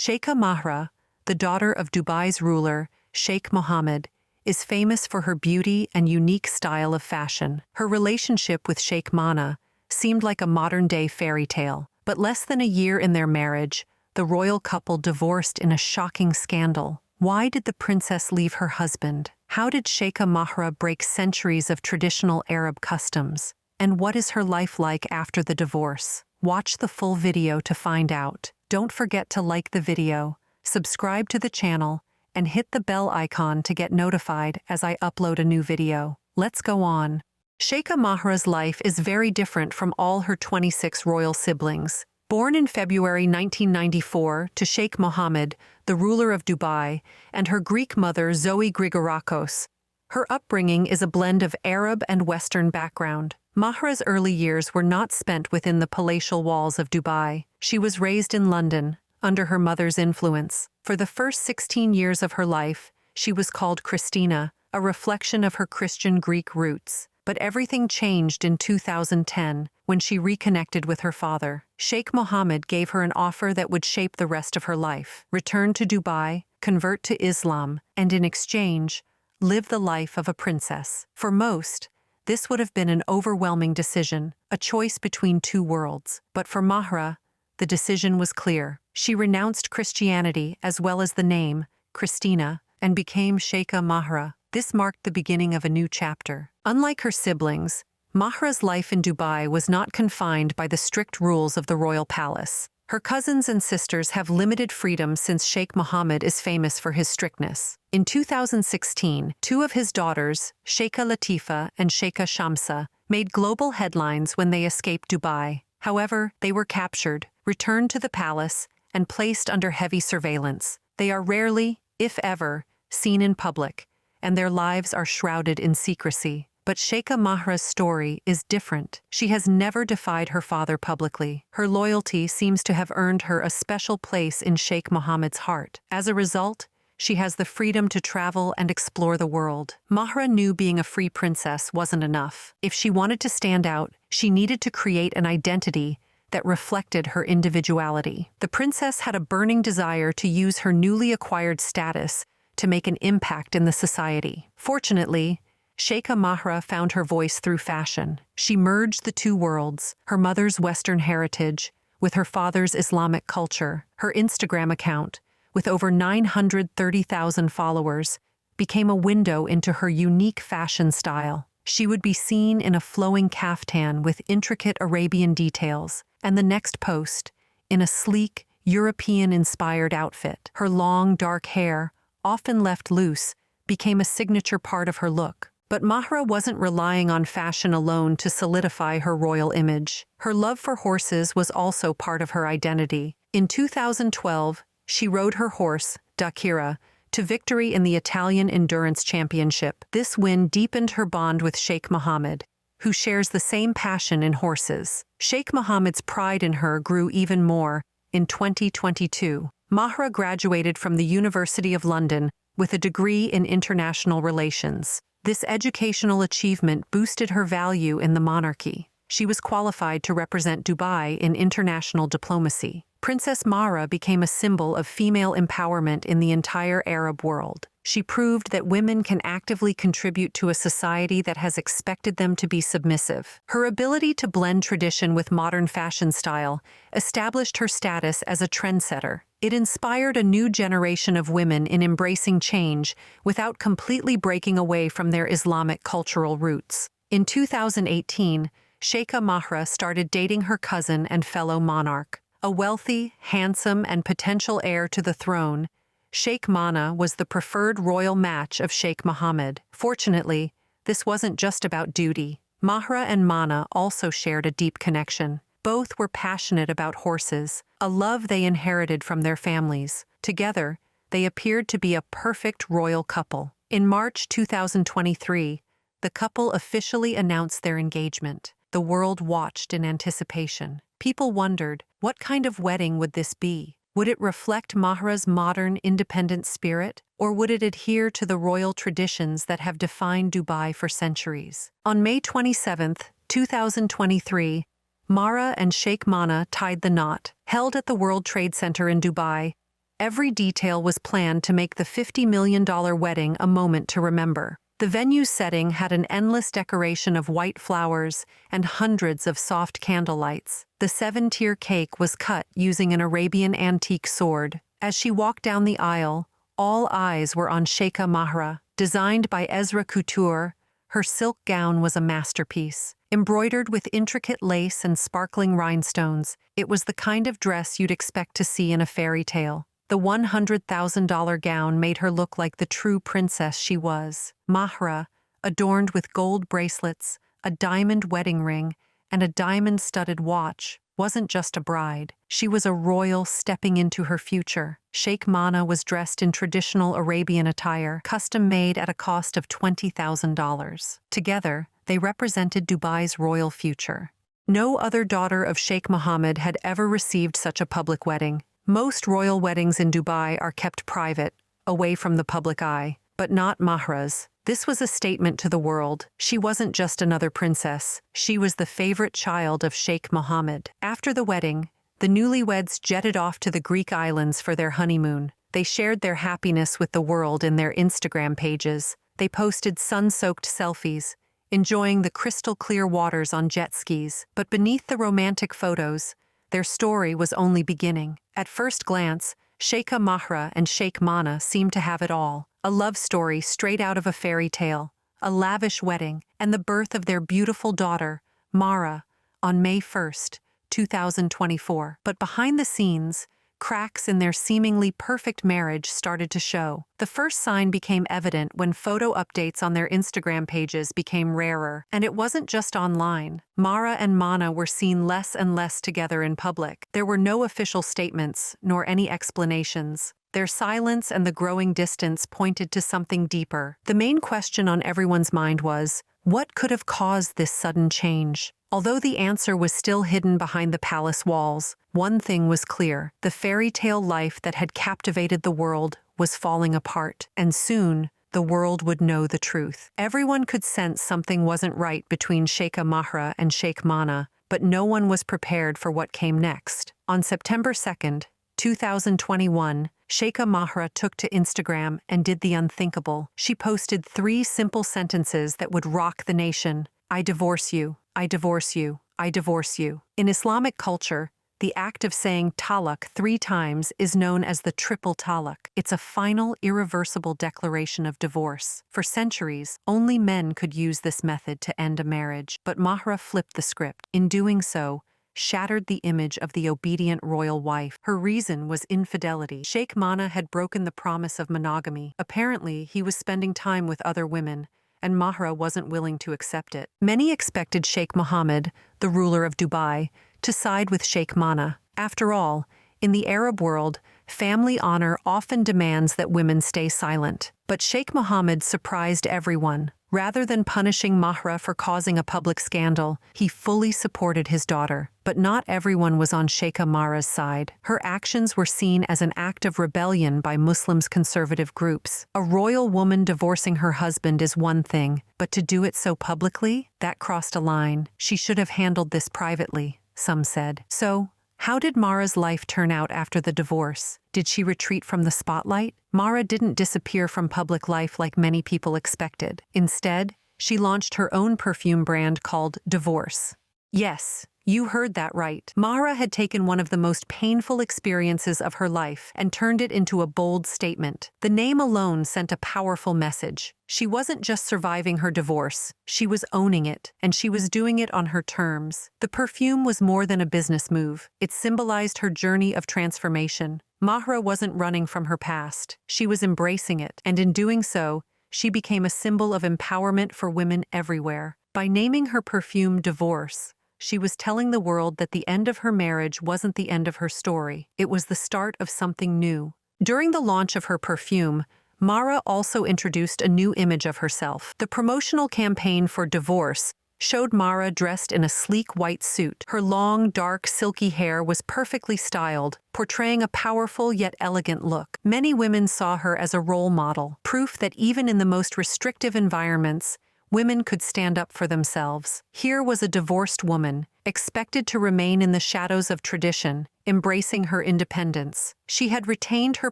Sheikha Mahra, the daughter of Dubai's ruler, Sheikh Mohammed, is famous for her beauty and unique style of fashion. Her relationship with Sheikh Mana seemed like a modern-day fairy tale, but less than a year in their marriage, the royal couple divorced in a shocking scandal. Why did the princess leave her husband? How did Sheikha Mahra break centuries of traditional Arab customs? And what is her life like after the divorce? Watch the full video to find out. Don't forget to like the video, subscribe to the channel, and hit the bell icon to get notified as I upload a new video. Let's go on. Sheikha Mahra's life is very different from all her 26 royal siblings. Born in February 1994 to Sheikh Mohammed, the ruler of Dubai, and her Greek mother Zoe Grigorakos, her upbringing is a blend of Arab and Western background. Mahra's early years were not spent within the palatial walls of Dubai. She was raised in London, under her mother's influence. For the first 16 years of her life, she was called Christina, a reflection of her Christian Greek roots. But everything changed in 2010 when she reconnected with her father. Sheikh Mohammed gave her an offer that would shape the rest of her life: return to Dubai, convert to Islam, and in exchange, live the life of a princess. For most, this would have been an overwhelming decision, a choice between two worlds. But for Mahra, the decision was clear. She renounced Christianity as well as the name, Christina, and became Sheikha Mahra. This marked the beginning of a new chapter. Unlike her siblings, Mahra's life in Dubai was not confined by the strict rules of the royal palace. Her cousins and sisters have limited freedom since Sheikh Mohammed is famous for his strictness. In 2016, two of his daughters, Sheikha Latifa and Sheikha Shamsa, made global headlines when they escaped Dubai. However, they were captured, returned to the palace, and placed under heavy surveillance. They are rarely, if ever, seen in public, and their lives are shrouded in secrecy. But Sheikha Mahra's story is different. She has never defied her father publicly. Her loyalty seems to have earned her a special place in Sheikh Mohammed's heart. As a result, she has the freedom to travel and explore the world. Mahra knew being a free princess wasn't enough. If she wanted to stand out, she needed to create an identity that reflected her individuality. The princess had a burning desire to use her newly acquired status to make an impact in the society. Fortunately, Sheikha Mahra found her voice through fashion. She merged the two worlds, her mother's Western heritage with her father's Islamic culture. Her Instagram account, with over 930,000 followers, became a window into her unique fashion style. She would be seen in a flowing kaftan with intricate Arabian details, and the next post, in a sleek, European-inspired outfit. Her long, dark hair, often left loose, became a signature part of her look. But Mahra wasn't relying on fashion alone to solidify her royal image. Her love for horses was also part of her identity. In 2012, she rode her horse, Dakira, to victory in the Italian Endurance Championship. This win deepened her bond with Sheikh Mohammed, who shares the same passion in horses. Sheikh Mohammed's pride in her grew even more. In 2022, Mahra graduated from the University of London with a degree in international relations. This educational achievement boosted her value in the monarchy. She was qualified to represent Dubai in international diplomacy. Princess Mahra became a symbol of female empowerment in the entire Arab world. She proved that women can actively contribute to a society that has expected them to be submissive. Her ability to blend tradition with modern fashion style established her status as a trendsetter. It inspired a new generation of women in embracing change without completely breaking away from their Islamic cultural roots. In 2018, Sheikha Mahra started dating her cousin and fellow monarch. A wealthy, handsome, and potential heir to the throne, Sheikh Mana was the preferred royal match of Sheikh Mohammed. Fortunately, this wasn't just about duty. Mahra and Mana also shared a deep connection. Both were passionate about horses, a love they inherited from their families. Together, they appeared to be a perfect royal couple. In March 2023, the couple officially announced their engagement. The world watched in anticipation. People wondered, what kind of wedding would this be? Would it reflect Mahra's modern, independent spirit, or would it adhere to the royal traditions that have defined Dubai for centuries? On May 27, 2023, Mahra and Sheikh Mana tied the knot. Held at the World Trade Center in Dubai, Every detail was planned to make the $50 million wedding a moment to remember. The venue's setting had an endless decoration of white flowers and hundreds of soft candlelights. The 7-tier cake was cut using an Arabian antique sword. As she walked down the aisle, all eyes were on Sheikha Mahra. Designed by Ezra Couture, her silk gown was a masterpiece. Embroidered with intricate lace and sparkling rhinestones, it was the kind of dress you'd expect to see in a fairy tale. The $100,000 gown made her look like the true princess she was. Mahra, adorned with gold bracelets, a diamond wedding ring, and a diamond-studded watch, wasn't just a bride. She was a royal stepping into her future. Sheikh Mana was dressed in traditional Arabian attire, custom-made at a cost of $20,000. Together, they represented Dubai's royal future. No other daughter of Sheikh Mohammed had ever received such a public wedding. Most royal weddings in Dubai are kept private, away from the public eye, but not Mahra's. This was a statement to the world. She wasn't just another princess. She was the favorite child of Sheikh Mohammed. After the wedding, the newlyweds jetted off to the Greek islands for their honeymoon. They shared their happiness with the world in their Instagram pages. They posted sun-soaked selfies, enjoying the crystal-clear waters on jet skis. But beneath the romantic photos, their story was only beginning. At first glance, Sheikha Mahra and Sheikh Mana seemed to have it all. A love story straight out of a fairy tale, a lavish wedding, and the birth of their beautiful daughter, Mara, on May 1st, 2024. But behind the scenes, cracks in their seemingly perfect marriage started to show. The first sign became evident when photo updates on their Instagram pages became rarer. And it wasn't just online. Mara and Mana were seen less and less together in public. There were no official statements, nor any explanations. Their silence and the growing distance pointed to something deeper. The main question on everyone's mind was, what could have caused this sudden change? Although the answer was still hidden behind the palace walls, one thing was clear. The fairy tale life that had captivated the world was falling apart, and soon the world would know the truth. Everyone could sense something wasn't right between Sheikha Mahra and Sheikh Mana, but no one was prepared for what came next. On September 2nd, 2021, Sheikha Mahra took to Instagram and did the unthinkable. She posted 3 simple sentences that would rock the nation. I divorce you. I divorce you. I divorce you. In Islamic culture, the act of saying talaq 3 times is known as the triple talaq. It's a final, irreversible declaration of divorce. For centuries, only men could use this method to end a marriage. But Mahra flipped the script. In doing so, shattered the image of the obedient royal wife. Her reason was infidelity. Sheikh Mana had broken the promise of monogamy. Apparently, he was spending time with other women, and Mahra wasn't willing to accept it. Many expected Sheikh Mohammed, the ruler of Dubai, to side with Sheikh Mana. After all, in the Arab world, family honor often demands that women stay silent. But Sheikh Mohammed surprised everyone. Rather than punishing Mahra for causing a public scandal, he fully supported his daughter. But not everyone was on Sheikha Mahra's side. Her actions were seen as an act of rebellion by Muslims' conservative groups. A royal woman divorcing her husband is one thing, but to do it so publicly? That crossed a line. She should have handled this privately, some said. So, how did Mahra's life turn out after the divorce? Did she retreat from the spotlight? Mahra didn't disappear from public life like many people expected. Instead, she launched her own perfume brand called Divorce. Yes, you heard that right. Mahra had taken one of the most painful experiences of her life and turned it into a bold statement. The name alone sent a powerful message. She wasn't just surviving her divorce, she was owning it, and she was doing it on her terms. The perfume was more than a business move. It symbolized her journey of transformation. Mahra wasn't running from her past. She was embracing it, and in doing so, she became a symbol of empowerment for women everywhere. By naming her perfume Divorce, she was telling the world that the end of her marriage wasn't the end of her story. It was the start of something new. During the launch of her perfume, Mahra also introduced a new image of herself. The promotional campaign for Divorce showed Mahra dressed in a sleek white suit. Her long, dark, silky hair was perfectly styled, portraying a powerful yet elegant look. Many women saw her as a role model, proof that even in the most restrictive environments, women could stand up for themselves. Here was a divorced woman, expected to remain in the shadows of tradition, embracing her independence. She had retained her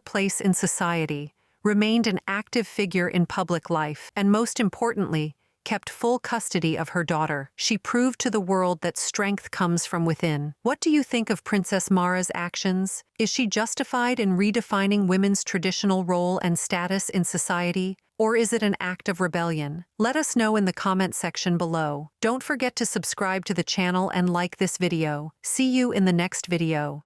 place in society, remained an active figure in public life, and most importantly, kept full custody of her daughter. She proved to the world that strength comes from within. What do you think of Princess Mahra's actions? Is she justified in redefining women's traditional role and status in society? Or is it an act of rebellion? Let us know in the comment section below. Don't forget to subscribe to the channel and like this video. See you in the next video.